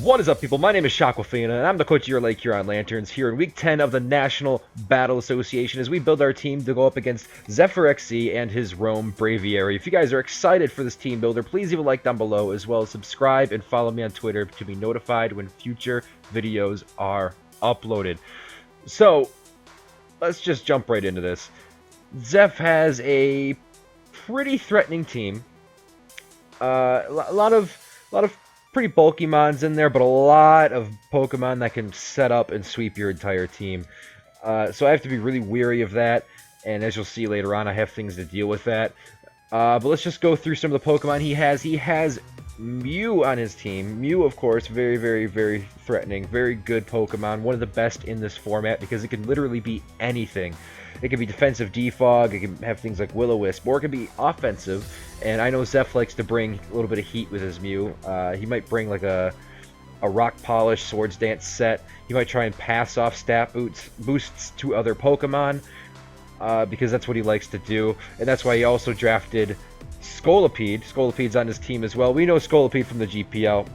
What is up, people? My name is Shoquafina, and I'm the coach of your Lake Huron Lanturns here in Week 10 of the National Battle Association as we build our team to go up against Zeph and his Rome Braviary. If you guys are excited for this team builder, please leave a like down below, as well as subscribe and follow me on Twitter to be notified when future videos are uploaded. So, let's just jump right into this. Zeph has a pretty threatening team. A lot of pretty bulky mons in there, but a lot of Pokemon that can set up and sweep your entire team. So I have to be really weary of that, and as you'll see later on, I have things to deal with that. But let's just go through some of the Pokemon he has. He has Mew on his team. Mew, of course, very, very, very threatening, very good Pokemon, one of the best in this format because it can literally be anything. It can be defensive defog, it can have things like Will-O-Wisp, or it can be offensive. And I know Zeph likes to bring a little bit of heat with his Mew. He might bring like a Rock Polish Swords Dance set. He might try and pass off stat boosts to other Pokemon because that's what he likes to do. And that's why he also drafted Scolipede. Scolipede's on his team as well. We know Scolipede from the GPL.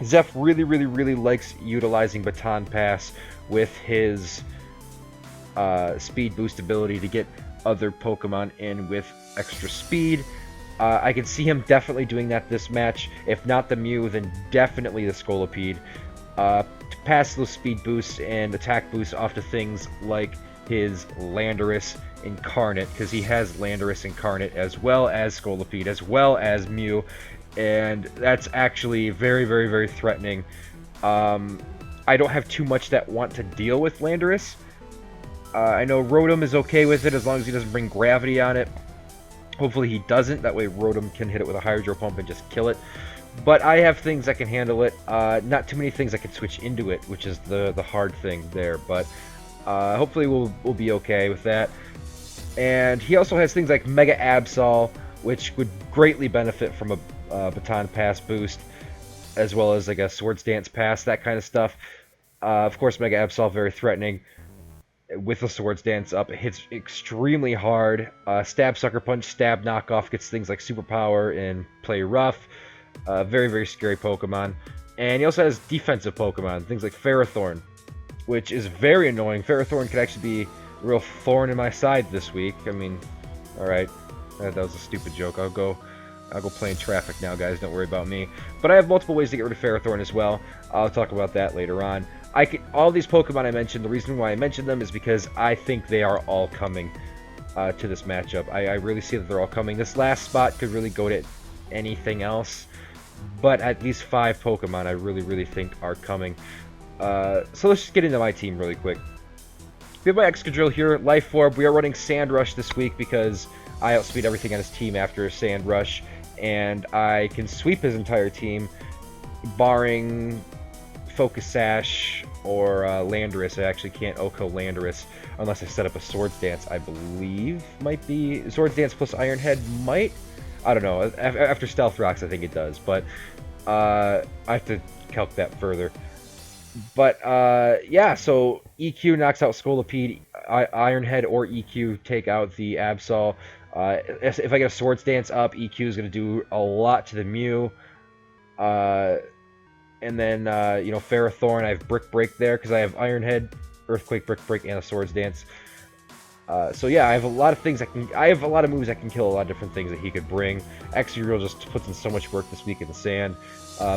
Zeph really, really, really likes utilizing Baton Pass with his speed boost ability to get other Pokemon in with extra speed. I can see him definitely doing that this match. If not the Mew, then definitely the Scolipede. To pass those speed boosts and attack boosts off to things like his Landorus Incarnate, because he has Landorus Incarnate as well as Scolipede, as well as Mew, and that's actually very, very, very threatening. I don't have too much that want to deal with Landorus. I know Rotom is okay with it as long as he doesn't bring gravity on it. Hopefully he doesn't, that way Rotom can hit it with a Hydro Pump and just kill it. But I have things that can handle it, not too many things I can switch into it, which is the hard thing there, but hopefully we'll be okay with that. And he also has things like Mega Absol, which would greatly benefit from a Baton Pass boost, as well as like a Swords Dance Pass, that kind of stuff. Of course, Mega Absol, very threatening. With the Swords Dance up, it hits extremely hard. Stab, Sucker Punch, Stab, Knockoff gets things like Superpower and Play Rough. Very, very scary Pokemon. And he also has defensive Pokemon, things like Ferrothorn, which is very annoying. Ferrothorn could actually be a real thorn in my side this week. I mean, alright, that was a stupid joke. I'll go play in traffic now, guys. Don't worry about me. But I have multiple ways to get rid of Ferrothorn as well. I'll talk about that later on. All these Pokemon I mentioned, the reason why I mentioned them is because I think they are all coming to this matchup. I really see that they're all coming. This last spot could really go to anything else, but at least 5 Pokemon I really, really think are coming. So let's just get into my team really quick. We have my Excadrill here, Life Orb. We are running Sand Rush this week because I outspeed everything on his team after Sand Rush, and I can sweep his entire team, barring Focus Sash or Landorus. I actually can't OHKO Landorus unless I set up a Swords Dance, I believe might be. Swords Dance plus Iron Head might? I don't know. After Stealth Rocks, I think it does, but I have to calc that further. But yeah, so EQ knocks out Scolipede, Iron Head or EQ take out the Absol. If I get a Swords Dance up, EQ is going to do a lot to the Mew. And then, you know, Ferrothorn, I have Brick Break there because I have Iron Head, Earthquake, Brick Break, and a Swords Dance. So yeah, I have a lot of things I have a lot of moves that can kill a lot of different things that he could bring. Excadrill just puts in so much work this week in the sand.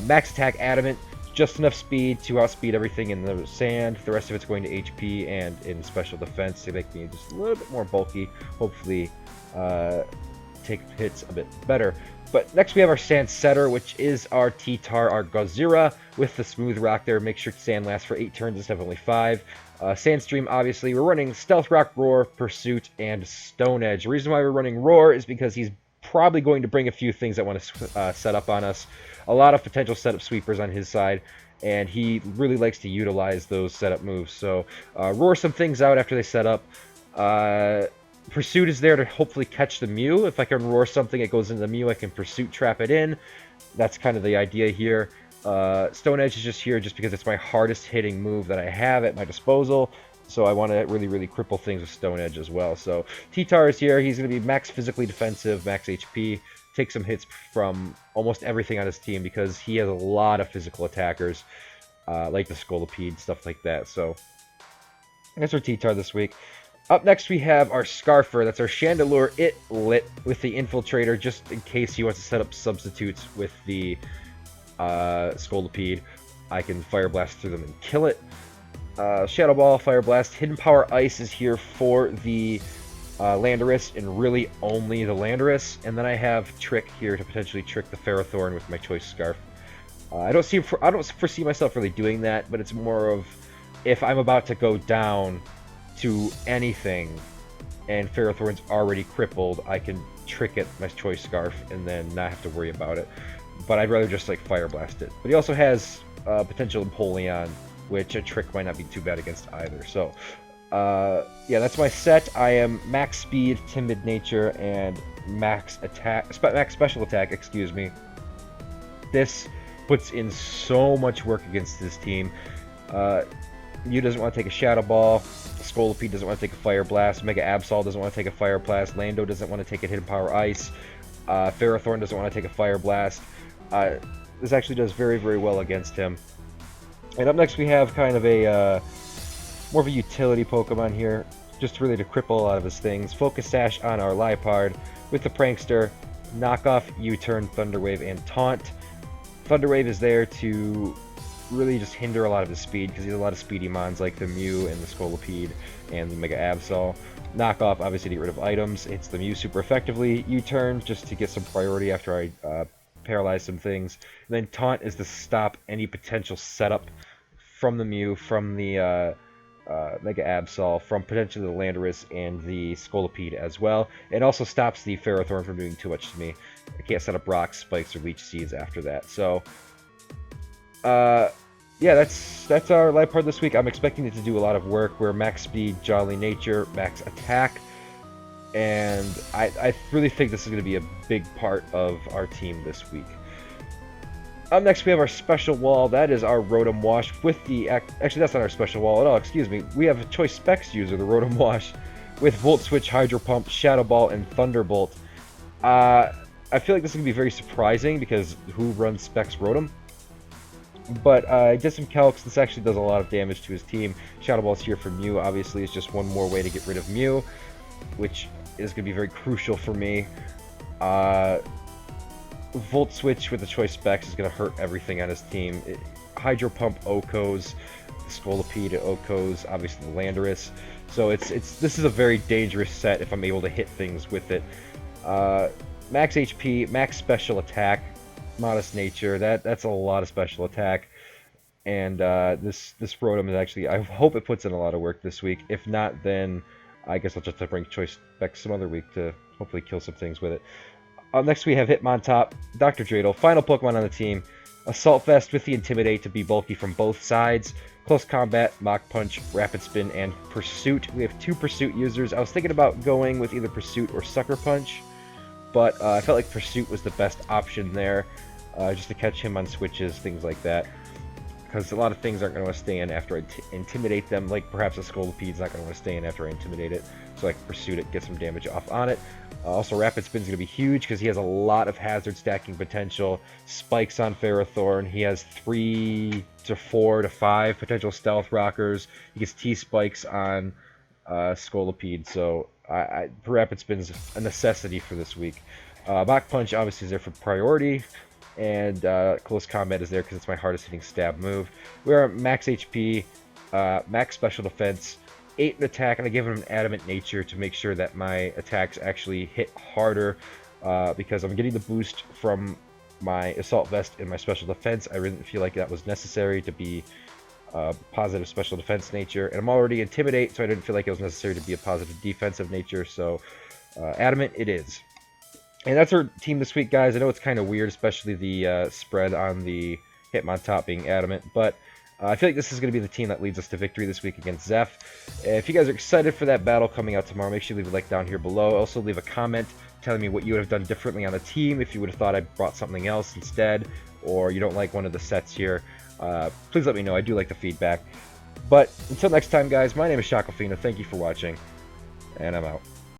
Max Attack Adamant, just enough speed to outspeed everything in the sand. The rest of it's going to HP and in special defense to make me just a little bit more bulky. Hopefully, take hits a bit better. But next we have our Sand Setter, which is our T-Tar, our Gazira, with the Smooth Rock there. Make sure Sand lasts for 8 turns instead of only 5. Sandstream, obviously, we're running Stealth Rock, Roar, Pursuit, and Stone Edge. The reason why we're running Roar is because he's probably going to bring a few things that want to set up on us. A lot of potential setup sweepers on his side, and he really likes to utilize those setup moves. So Roar some things out after they set up. Pursuit is there to hopefully catch the Mew. If I can Roar something, it goes into the Mew, I can Pursuit trap it in. That's kind of the idea here. Stone Edge is just here just because it's my hardest hitting move that I have at my disposal. So I want to really, really cripple things with Stone Edge as well. So T-Tar is here. He's going to be max physically defensive, max HP, take some hits from almost everything on his team because he has a lot of physical attackers, like the Scolipede, stuff like that. So that's our T-Tar this week. Up next, we have our Scarfer. That's our Chandelure It Lit with the Infiltrator, just in case he wants to set up substitutes with the Scolipede. I can Fire Blast through them and kill it. Shadow Ball, Fire Blast. Hidden Power Ice is here for the Landorus, and really only the Landorus. And then I have Trick here to potentially trick the Ferrothorn with my Choice Scarf. I don't foresee myself really doing that, but it's more of if I'm about to go down to anything and Ferrothorn's already crippled, I can trick it my Choice Scarf and then not have to worry about it. But I'd rather just like Fire Blast it. But he also has potential Empoleon, which a trick might not be too bad against either. So yeah, that's my set. I am max speed, timid nature, and max special attack, excuse me. This puts in so much work against this team. Mew doesn't want to take a Shadow Ball. Scolipede doesn't want to take a Fire Blast. Mega Absol doesn't want to take a Fire Blast. Lando doesn't want to take a Hidden Power Ice. Ferrothorn doesn't want to take a Fire Blast. This actually does very, very well against him. And up next we have kind of a more of a utility Pokemon here, just really to cripple a lot of his things. Focus Sash on our Liepard with the Prankster, Knock Off, U-Turn, Thunder Wave, and Taunt. Thunder Wave is there to really just hinder a lot of his speed because he has a lot of speedy mons like the Mew and the Scolipede and the Mega Absol. Knock Off, obviously to get rid of items. Hits the Mew super effectively. U-Turn just to get some priority after I paralyze some things. And then Taunt is to stop any potential setup from the Mew, from the Mega Absol, from potentially the Landorus and the Scolipede as well. It also stops the Ferrothorn from doing too much to me. I can't set up rocks, spikes, or leech seeds after that. So yeah, that's our Liepard this week. I'm expecting it to do a lot of work. We're max speed, jolly nature, max attack, and I really think this is going to be a big part of our team this week. Up next, we have our special wall. That is our Rotom Wash with the... Actually, that's not our special wall at all. Excuse me. We have a Choice Specs user, the Rotom Wash, with Volt Switch, Hydro Pump, Shadow Ball, and Thunderbolt. I feel like this is going to be very surprising because who runs Specs Rotom? But I did some calcs. This actually does a lot of damage to his team. Shadow Ball's here for Mew. Obviously, it's just one more way to get rid of Mew, which is going to be very crucial for me. Volt Switch with the Choice Specs is going to hurt everything on his team. Hydro Pump Okos, Scolipede Okos, obviously the Landorus. So this is a very dangerous set if I'm able to hit things with it. Max HP, max special attack, modest nature. That's a lot of special attack. And this Rotom is actually, I hope it puts in a lot of work this week. If not, then I guess I'll just have to bring Choice Specs some other week to hopefully kill some things with it. Next we have Hitmontop, Dr. Dreidel, final Pokemon on the team. Assault Vest with the Intimidate to be bulky from both sides. Close Combat, Mach Punch, Rapid Spin, and Pursuit. We have 2 Pursuit users. I was thinking about going with either Pursuit or Sucker Punch, but I felt like Pursuit was the best option there, just to catch him on switches, things like that. Because a lot of things aren't going to want to stay in after I intimidate them, like perhaps a Scolipede's not going to want to stay in after I intimidate it, so I can Pursuit it, get some damage off on it. Also, Rapid Spin's going to be huge because he has a lot of hazard stacking potential. Spikes on Ferrothorn. He has 3 to 4 to 5 potential Stealth Rockers. He gets T-Spikes on Scolipede, so Rapid Spin's a necessity for this week. Mach Punch obviously is there for priority, and Close Combat is there because it's my hardest hitting stab move. We're max HP, max special defense, 8 in attack, and I give him an adamant nature to make sure that my attacks actually hit harder, because I'm getting the boost from my Assault Vest and my special defense. I really didn't feel like that was necessary to be positive special defense nature, and I'm already Intimidate, so I didn't feel like it was necessary to be a positive defensive nature, so adamant it is. And that's our team this week, guys. I know it's kind of weird, especially the spread on the Hitmontop being adamant, but I feel like this is going to be the team that leads us to victory this week against Zeph. If you guys are excited for that battle coming out tomorrow, make sure you leave a like down here below. Also, leave a comment telling me what you would have done differently on the team, if you would have thought I brought something else instead, or you don't like one of the sets here. Please let me know. I do like the feedback. But until next time, guys, my name is Shoquafina. Thank you for watching, and I'm out.